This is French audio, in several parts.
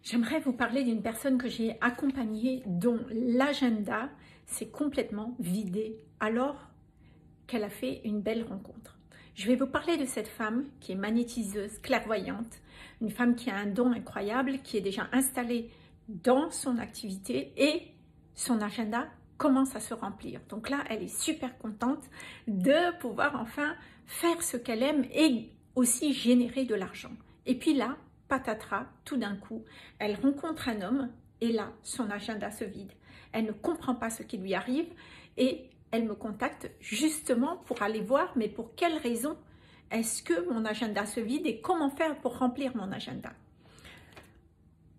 J'aimerais vous parler d'une personne que j'ai accompagnée dont l'agenda s'est complètement vidé alors qu'elle a fait une belle rencontre. Je vais vous parler de cette femme qui est magnétiseuse, clairvoyante, une femme qui a un don incroyable, qui est déjà installée dans son activité et son agenda commence à se remplir. Donc là, elle est super contente de pouvoir enfin faire ce qu'elle aime et aussi générer de l'argent. Et puis là, patatras, tout d'un coup, elle rencontre un homme et là, son agenda se vide. Elle ne comprend pas ce qui lui arrive et elle me contacte justement pour aller voir, mais pour quelle raison est-ce que mon agenda se vide et comment faire pour remplir mon agenda.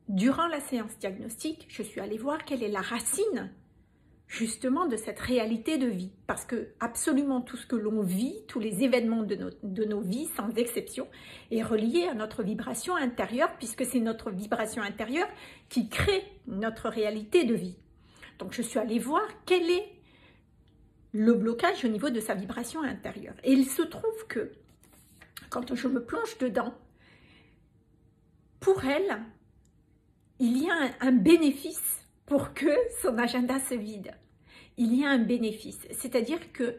Durant la séance diagnostique, je suis allée voir quelle est la racine justement de cette réalité de vie. Parce que absolument tout ce que l'on vit, tous les événements de nos vies, sans exception, est relié à notre vibration intérieure, puisque c'est notre vibration intérieure qui crée notre réalité de vie. Donc je suis allée voir quel est le blocage au niveau de sa vibration intérieure. Et il se trouve que, quand je me plonge dedans, pour elle, il y a un bénéfice pour que son agenda se vide. Il y a un bénéfice, c'est-à-dire que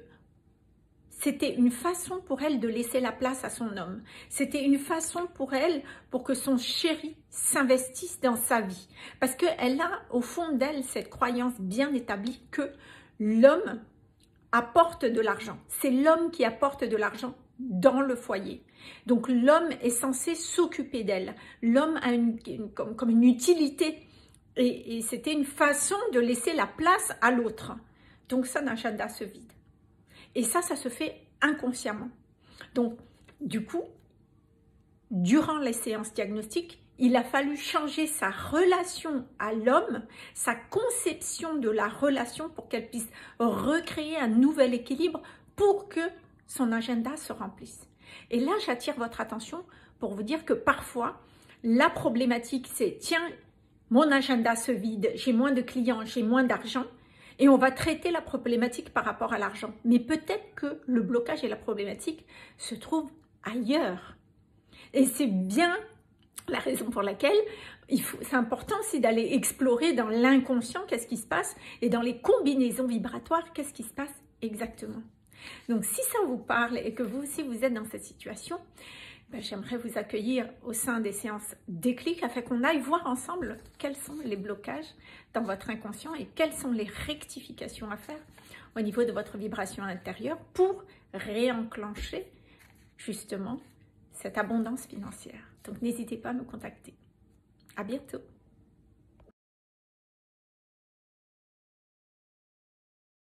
c'était une façon pour elle de laisser la place à son homme. C'était une façon pour elle, pour que son chéri s'investisse dans sa vie. Parce qu'elle a au fond d'elle cette croyance bien établie que l'homme apporte de l'argent. C'est l'homme qui apporte de l'argent dans le foyer. Donc l'homme est censé s'occuper d'elle. L'homme a comme une utilité. Et c'était une façon de laisser la place à l'autre. Donc son agenda se vide. Et ça se fait inconsciemment. Donc, du coup, durant les séances diagnostiques, il a fallu changer sa relation à l'homme, sa conception de la relation pour qu'elle puisse recréer un nouvel équilibre pour que son agenda se remplisse. Et là, j'attire votre attention pour vous dire que parfois, la problématique, c'est « tiens, mon agenda se vide, j'ai moins de clients, j'ai moins d'argent » et on va traiter la problématique par rapport à l'argent. Mais peut-être que le blocage et la problématique se trouvent ailleurs. Et c'est bien la raison pour laquelle c'est important aussi d'aller explorer dans l'inconscient qu'est-ce qui se passe et dans les combinaisons vibratoires qu'est-ce qui se passe exactement. Donc si ça vous parle et que vous aussi vous êtes dans cette situation, j'aimerais vous accueillir au sein des séances déclic afin qu'on aille voir ensemble quels sont les blocages dans votre inconscient et quelles sont les rectifications à faire au niveau de votre vibration intérieure pour réenclencher justement cette abondance financière. Donc n'hésitez pas à me contacter. À bientôt.